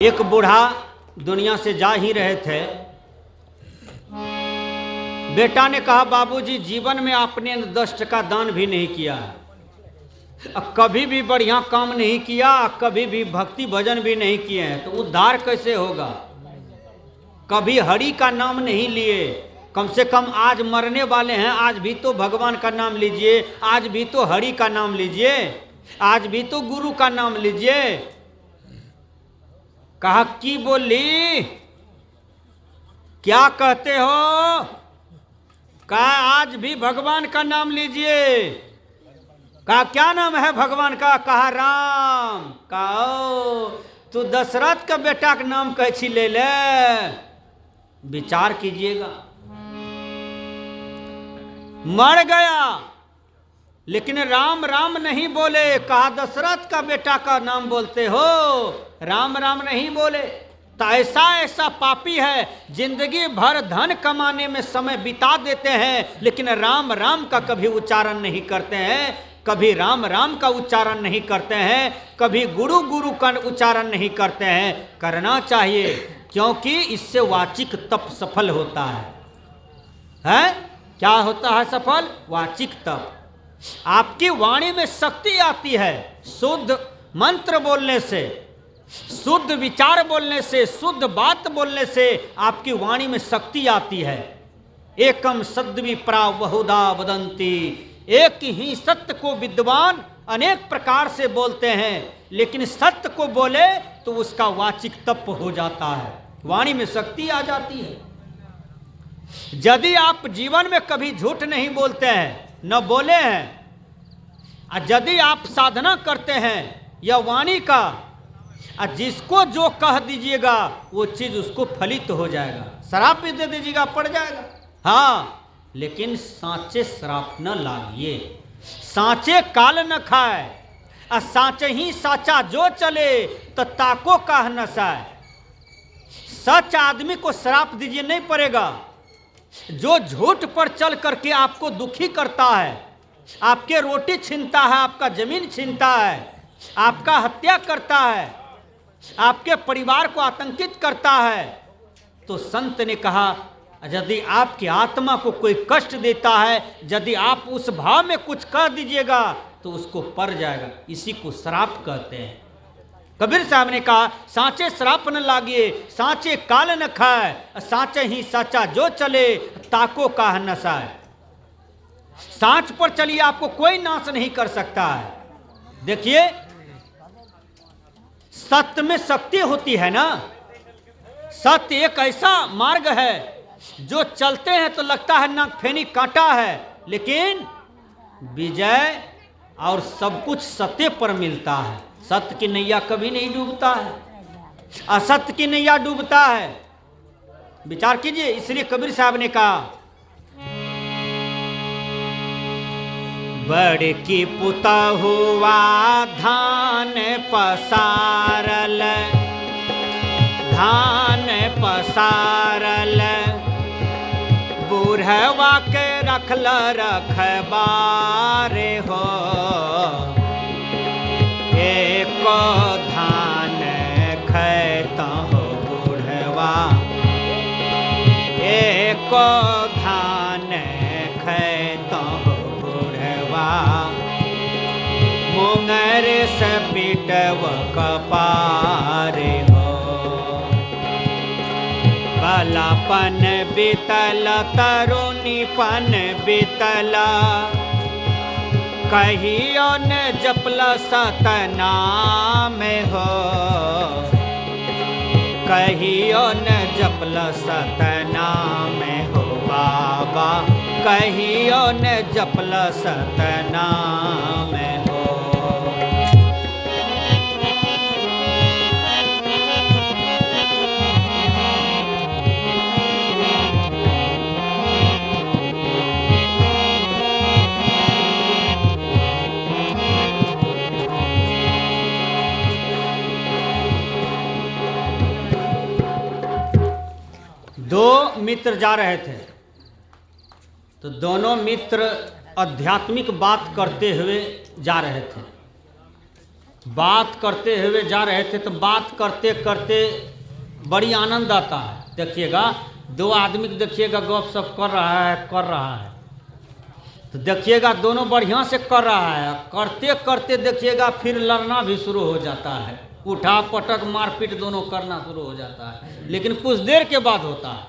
एक बूढ़ा दुनिया से जा ही रहे थे। बेटा ने कहा, बाबूजी जीवन में आपने 10 टका दान भी नहीं किया, कभी भी बढ़िया काम नहीं किया, कभी भी भक्ति भजन भी नहीं किए हैं, तो उद्धार कैसे होगा? कभी हरि का नाम नहीं लिए, कम से कम आज मरने वाले हैं, आज भी तो भगवान का नाम लीजिए, आज भी तो हरि का नाम लीजिए, आज भी तो गुरु का नाम लीजिए। कहा, की बोली, क्या कहते हो? कहा, आज भी भगवान का नाम लीजिए। कहा, क्या नाम है भगवान का? कहा, राम। कहा, तू दशरथ का बेटा का नाम कैसी ले ले, विचार कीजिएगा। मर गया लेकिन राम राम नहीं बोले। कहा, दशरथ का बेटा का नाम बोलते हो, राम राम नहीं बोले। तो ऐसा ऐसा पापी है, जिंदगी भर धन कमाने में समय बिता देते हैं, लेकिन राम राम का कभी उच्चारण नहीं करते हैं, कभी राम राम का उच्चारण नहीं करते हैं, कभी गुरु गुरु का उच्चारण नहीं करते हैं। करना चाहिए, क्योंकि इससे वाचिक तप सफल होता है? क्या होता है सफल? वाचिक तप। आपकी वाणी में शक्ति आती है, शुद्ध मंत्र बोलने से, शुद्ध विचार बोलने से, शुद्ध बात बोलने से आपकी वाणी में शक्ति आती है। एकम सद्विप्रा बहुधा वदंती, एक ही सत्य को विद्वान अनेक प्रकार से बोलते हैं, लेकिन सत्य को बोले तो उसका वाचिक तप हो जाता है, वाणी में शक्ति आ जाती है। यदि आप जीवन में कभी झूठ नहीं बोलते हैं, न बोले हैं, यदि आप साधना करते हैं या वाणी का, जिसको जो कह दीजिएगा वो चीज उसको फलित हो जाएगा। शराब भी दे दीजिएगा, पड़ जाएगा। हाँ, लेकिन सांचे श्राप न लागिए, सांचे काल न खाए, सांचे ही साचा जो चले, तो ताको काह न साए। सच आदमी को श्राप दीजिए, नहीं पड़ेगा। जो झूठ पर चल करके आपको दुखी करता है, आपके रोटी छीनता है, आपका जमीन छीनता है, आपका हत्या करता है, आपके परिवार को आतंकित करता है, तो संत ने कहा, यदि आपकी आत्मा को कोई कष्ट देता है, यदि आप उस भाव में कुछ कह दीजिएगा तो उसको पड़ जाएगा। इसी को श्राप कहते हैं। कबीर साहब ने कहा, सांचे श्राप न लागिए, सांचे काल न खाए, सांचे ही साचा जो चले, ताको काह न साए। सांच पर चलिए, आपको कोई नाश नहीं कर सकता है। देखिए, सत्य में शक्ति होती है ना। सत्य एक ऐसा मार्ग है जो चलते हैं तो लगता है नाक फेनी कांटा है, लेकिन विजय और सब कुछ सत्य पर मिलता है। सत्य की नैया कभी नहीं डूबता है, असत्य की नैया डूबता है। विचार कीजिए। इसलिए कबीर साहब ने कहा, बड़की पुता हुआ धान पसारल, धान पसारल, बूढ़वा के रखल रखबारे हो, एको धान खैता हो बूढ़वा, एको धान खैता हो बूढ़वा, मुंगर से पीटव कपारे हो, बालापन बीतल तरुणीपन बीतल, कहियो न जपल सतनाम हो, कहियो न जपल सतनाम हो बाबा, कहियो न जपल सतनाम हो। दो मित्र जा रहे थे, तो दोनों मित्र आध्यात्मिक बात करते हुए जा रहे थे। बात करते हुए जा रहे थे तो बात करते करते बड़ी आनंद आता है। देखिएगा दो आदमी को देखिएगा गप सप कर रहा है तो देखिएगा दोनों बढ़िया से कर रहा है, करते करते देखिएगा फिर लड़ना भी शुरू हो जाता है, उठा पटक मारपीट दोनों करना शुरू हो जाता है। लेकिन कुछ देर के बाद होता है,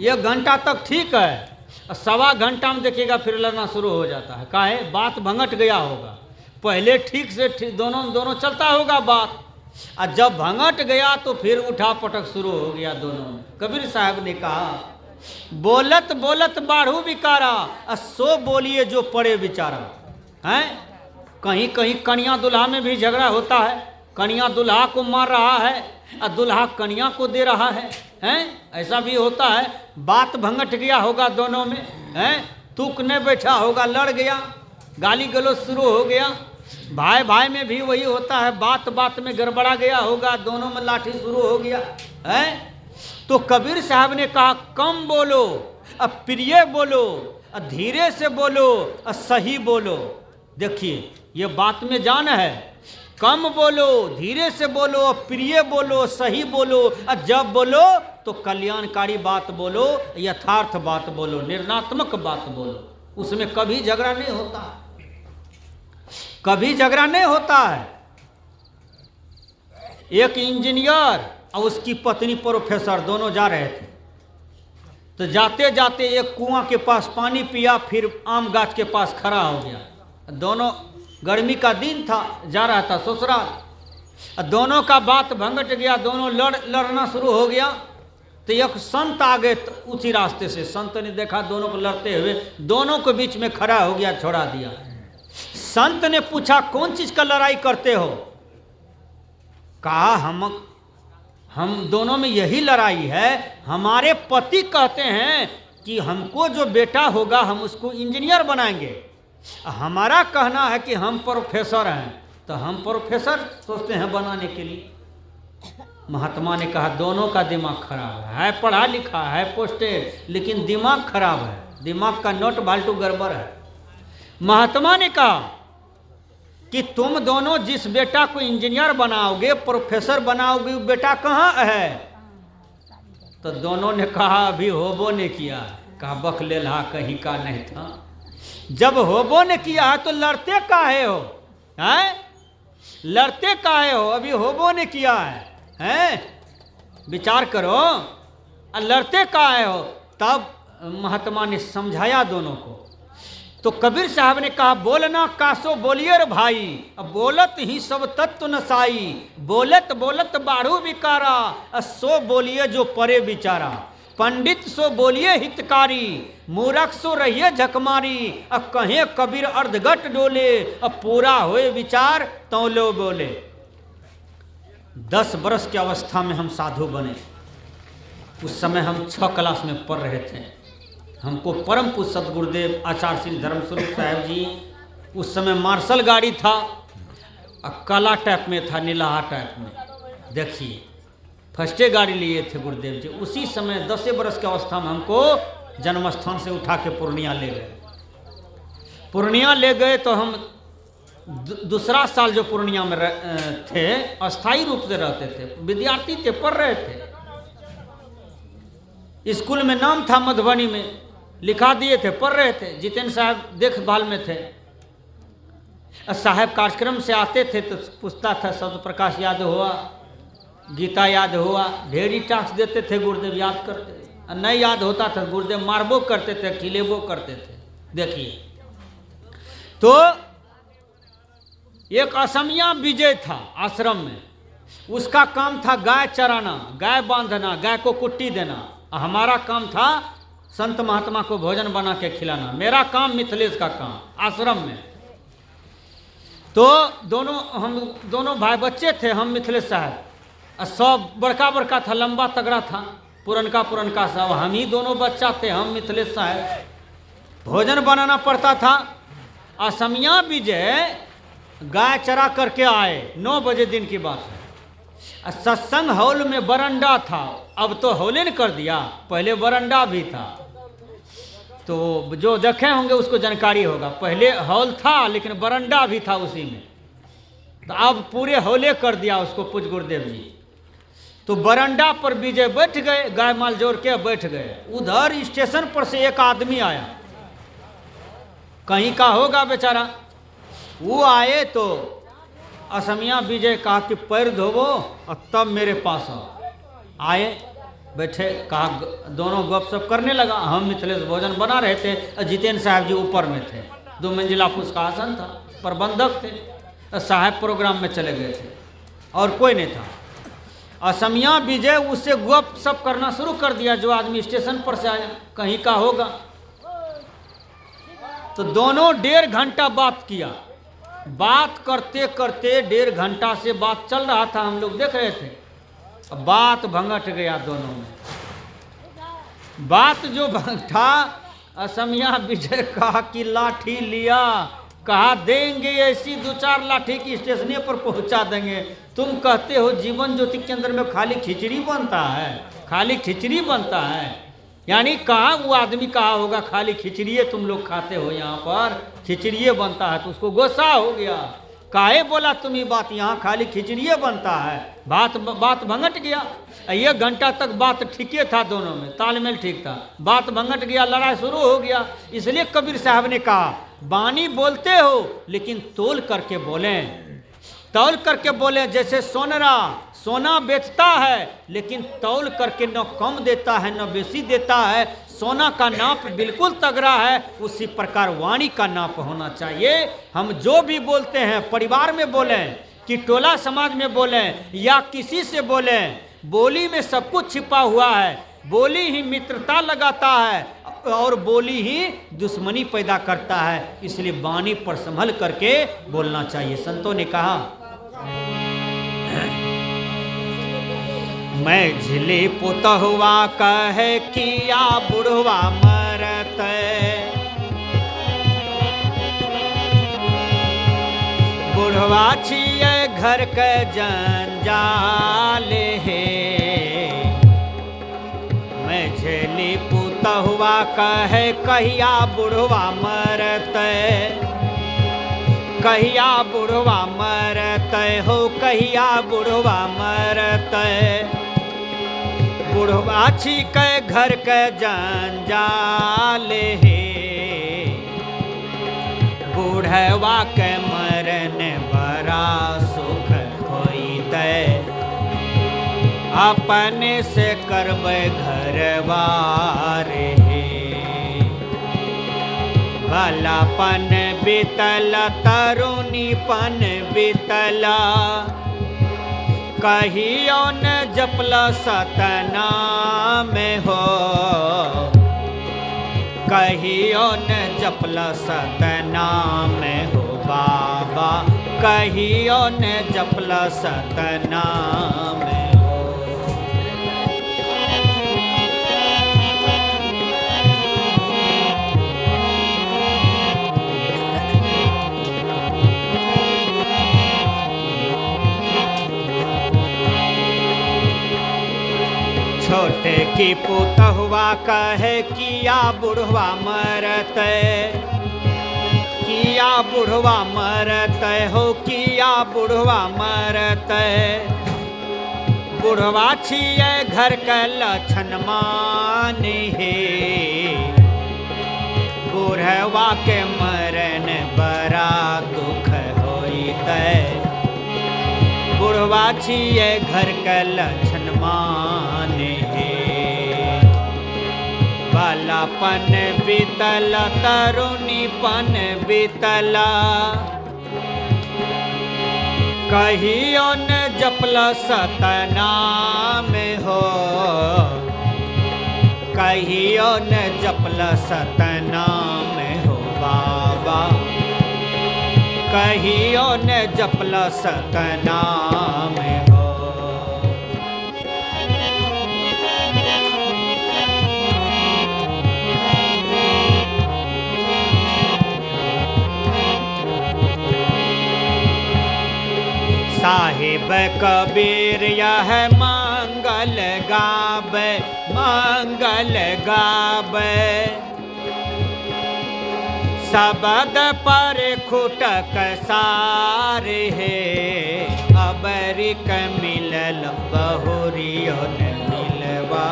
1 घंटा तक ठीक है, 1.25 घंटा में देखिएगा फिर लड़ना शुरू हो जाता है। काहे? बात भंगट गया होगा, पहले ठीक से दोनों चलता होगा बात, और जब भंगट गया तो फिर उठा पटक शुरू हो गया दोनों में। कबीर साहब ने कहा बोलत बोलत बाढ़ू बिकारा, सो बोलिए जो पड़े बिचारा। हैं? कहीं कहीं कन्या दुल्हा में भी झगड़ा होता है, कन्या दुल्हा को मार रहा है और दुल्हा कन्या को दे रहा है। हैं? ऐसा भी होता है, बात भंगट गया होगा दोनों में, हैं? तुक ने बैठा होगा, लड़ गया, गाली गलौज शुरू हो गया। भाई भाई में भी वही होता है, बात बात में गड़बड़ा गया होगा, दोनों में लाठी शुरू हो गया है। तो कबीर साहब ने कहा कम बोलो, अब प्रिय बोलो, धीरे से बोलो, सही बोलो। देखिए ये बात में जान है, कम बोलो, धीरे से बोलो, प्रिय बोलो, सही बोलो, और जब बोलो तो कल्याणकारी बात बोलो, यथार्थ बात बोलो, निर्णात्मक बात बोलो। उसमें कभी झगड़ा नहीं होता, कभी झगड़ा नहीं होता है। एक इंजीनियर और उसकी पत्नी प्रोफेसर दोनों जा रहे थे, तो जाते जाते एक कुआं के पास पानी पिया, फिर आम गाछ के पास खड़ा हो गया। दोनों, गर्मी का दिन था, जा रहा था ससुराल, दोनों का बात भंगट गया, दोनों लड़ना शुरू हो गया। तो एक संत आ गए उसी रास्ते से, संत ने देखा दोनों को लड़ते हुए, दोनों के बीच में खड़ा हो गया, छोड़ा दिया। संत ने पूछा कौन चीज का लड़ाई करते हो? कहा हम दोनों में यही लड़ाई है, हमारे पति कहते हैं कि हमको जो बेटा होगा हम उसको इंजीनियर बनाएंगे, हमारा कहना है कि हम प्रोफेसर हैं, तो हम प्रोफेसर सोचते हैं बनाने के लिए। महात्मा ने कहा दोनों का दिमाग खराब है, पढ़ा लिखा है, पोस्टेड, लेकिन दिमाग खराब है, दिमाग का नोट बाल्टू गड़बड़ है। महात्मा ने कहा कि तुम दोनों जिस बेटा को इंजीनियर बनाओगे, प्रोफेसर बनाओगे, वो बेटा कहाँ है? तो दोनों ने कहा अभी होबो ने किया। कहा बकलेला कहीं का नहीं था, जब होबो ने किया है तो लड़ते काहे हो? हैं? लड़ते काहे हो? अभी होबो ने किया है, हैं? विचार करो, लड़ते काहे हो? तब महात्मा ने समझाया दोनों को। तो कबीर साहब ने कहा बोलना कासो बोलिए रे भाई, अब बोलत ही सब तत्व नसाई, बोलत बोलत बाढ़ू बिकारा, सो बोलिए जो परे बिचारा। पंडित सो बोलिए हितकारी, मूर्ख सो रहिए झकमारी, अब कहे कबीर अर्धगट डोले, अब पूरा होए विचार तो लो बोले। 10 बरस की अवस्था में हम साधु बने। उस समय हम 6 क्लास में पढ़ रहे थे। हमको परम पूज्य सदगुरुदेव आचार्य श्री धर्मस्वरूप साहब जी, उस समय मार्शल गाड़ी था, काला टाइप में था, नीलाहा टाइप में। देखिए फर्स्टे गाड़ी लिए थे गुरुदेव जी। उसी समय 10 बरस की अवस्था में हमको जन्मस्थान से उठा के पूर्णिया ले गए। पूर्णिया ले गए तो हम दूसरा साल जो पूर्णिया में थे, अस्थायी रूप से रहते थे, विद्यार्थी थे, पढ़ रहे थे। स्कूल में नाम था, मधुबनी में लिखा दिए थे, पढ़ रहे थे। जितेंद्र साहब देखभाल में थे। साहब कार्यक्रम से आते थे तो पूछता था शब्द प्रकाश याद हुआ, गीता याद हुआ, ढेरी टास्क देते थे, गुरुदेव याद करते। नहीं याद होता था गुरुदेव मारबो करते थे, खिलेबो करते थे। देखिए तो एक असमिया विजय था आश्रम में, उसका काम था गाय चराना, गाय बांधना, गाय को कुट्टी देना। हमारा काम था संत महात्मा को भोजन बना के खिलाना। मेरा काम मिथिलेश का काम आश्रम में। तो हम दोनों भाई बच्चे थे, हम मिथिलेश साहब, सब बड़का बड़का था, लंबा तगड़ा था, पुरनका सब, हम ही दोनों बच्चा थे, हम मिथिलेश साहब। भोजन बनाना पड़ता था। असमिया विजय गाय चरा करके आए, 9 बजे दिन की बात है। सत्संग हॉल में बरंडा था, अब तो हॉले ने कर दिया, पहले बरंडा भी था। तो जो देखे होंगे उसको जानकारी होगा, पहले हॉल था लेकिन बरंडा भी था उसी में। तो अब पूरे हौले कर दिया उसको पूज गुरुदेव जी। तो बरंडा पर विजय बैठ गए, गाय माल जोड़ के बैठ गए। उधर स्टेशन पर से एक आदमी आया, कहीं का होगा बेचारा। वो आए तो असमिया विजय कहा कि पैर धोवो और तब मेरे पास आओ। आए, बैठे, कहा, दोनों गपशप करने लगा। हम मिथिलेश भोजन बना रहे थे और जितेंद्र साहब जी ऊपर में थे, 2 मंजिला उसका आसन था, प्रबंधक थे, साहब प्रोग्राम में चले गए थे और कोई नहीं था। असमिया विजय उससे गपशप करना शुरू कर दिया, जो आदमी स्टेशन पर से आया, कहीं का होगा। तो दोनों 1.5 घंटा बात किया। बात करते करते 1.5 घंटा से बात चल रहा था, हम लोग देख रहे थे। बात भंगट गया दोनों में। बात जो था, असमिया विजय कहा कि लाठी लिया, कहा देंगे ऐसी 2-4 लाठी की स्टेशन पर पहुंचा देंगे। तुम कहते हो जीवन ज्योति केंद्र में खाली खिचड़ी बनता है, खाली खिचड़ी बनता है। यानी कहा वो आदमी कहा होगा खाली खिचड़िए तुम लोग खाते हो, यहाँ पर खिचड़िए बनता है। तो उसको गुस्सा हो गया, काहे बोला तुम ये बात, यहाँ खाली खिचड़िए बनता है। बात भंगट गया। 1 घंटा तक बात ठीके था, दोनों में तालमेल ठीक था। बात भंगट गया, लड़ाई शुरू हो गया। इसलिए कबीर साहब ने कहा, बानी बोलते हो लेकिन तोल करके बोलें, तौल करके बोले। जैसे सोना बेचता है लेकिन तौल करके न कम देता है न बेसी देता है। सोना का नाप बिल्कुल तगड़ा है, उसी प्रकार वाणी का नाप होना चाहिए। हम जो भी बोलते हैं, परिवार में बोलें कि टोला समाज में बोलें या किसी से बोलें, बोली में सब कुछ छिपा हुआ है। बोली ही मित्रता लगाता है और बोली ही दुश्मनी पैदा करता है। इसलिए वाणी पर संभल करके बोलना चाहिए। संतों ने कहा, मैं झिली पुतहुआ कहे किया बुढ़वा मरत, बुढ़वा छिए घर के जंजाल हे। मैं झिली पुतहुआ कहे कहिया बुढ़वा मरत, कहिया बुढ़वा मरत हो, कहिया बुढ़वा मरत। बुढ़वा छिके घर के जंजाल हे, बुढ़वा के मरन बड़ा सुख होइते, अपने से करबै घरवार हे। भलापन बीतल तरुणीपन बीतला, कहियो न जपल सतनाम हो, कहियो न जपल सतनाम हो बाबा, कहियो न जपल सतनाम हो। छोटे की पुतहुआ कहे किया बुढ़वा मरत, किया बुढ़वा मरत हो, किया बुढ़वा मरत। बुढ़वा छिए घर के लक्षण मान हे, बुढ़वा के मरन बड़ा दुख होइते। बुढ़वा छिए घर के लक्षण मान हे, बालापन बीतल तरुणीपन बीतला, कहियो न जपल सतनाम हो, कहियो न जपल सतनाम हो बाबा, कहियो न जपल सतनाम हो। साहिब कबीर यह मंगल गावे, मंगल गावे। सबद पर खुटक सारे है, अबरिक मिलल बहुरियन मिलवा,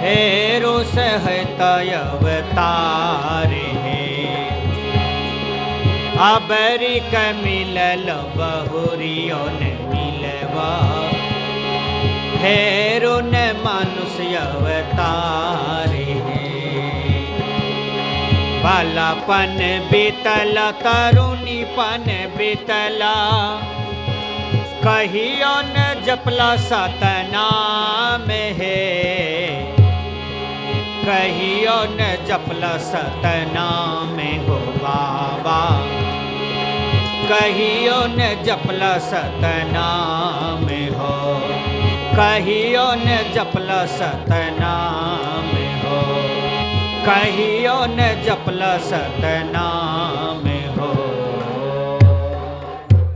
हेरो सहत अवतार है, अबरिक मिलल बहुरियन मिलवा, हेरो न मनुष्य अवतार है। बालापन बीतल तरुणीपन बीतला, कहियो न जपला सतनाम है, कहियो न जपला सतनाम हो बाबा, कहियो न जपला सतनाम हो, कहियो न जपला सतनाम हो, कहियो न जपला सतनाम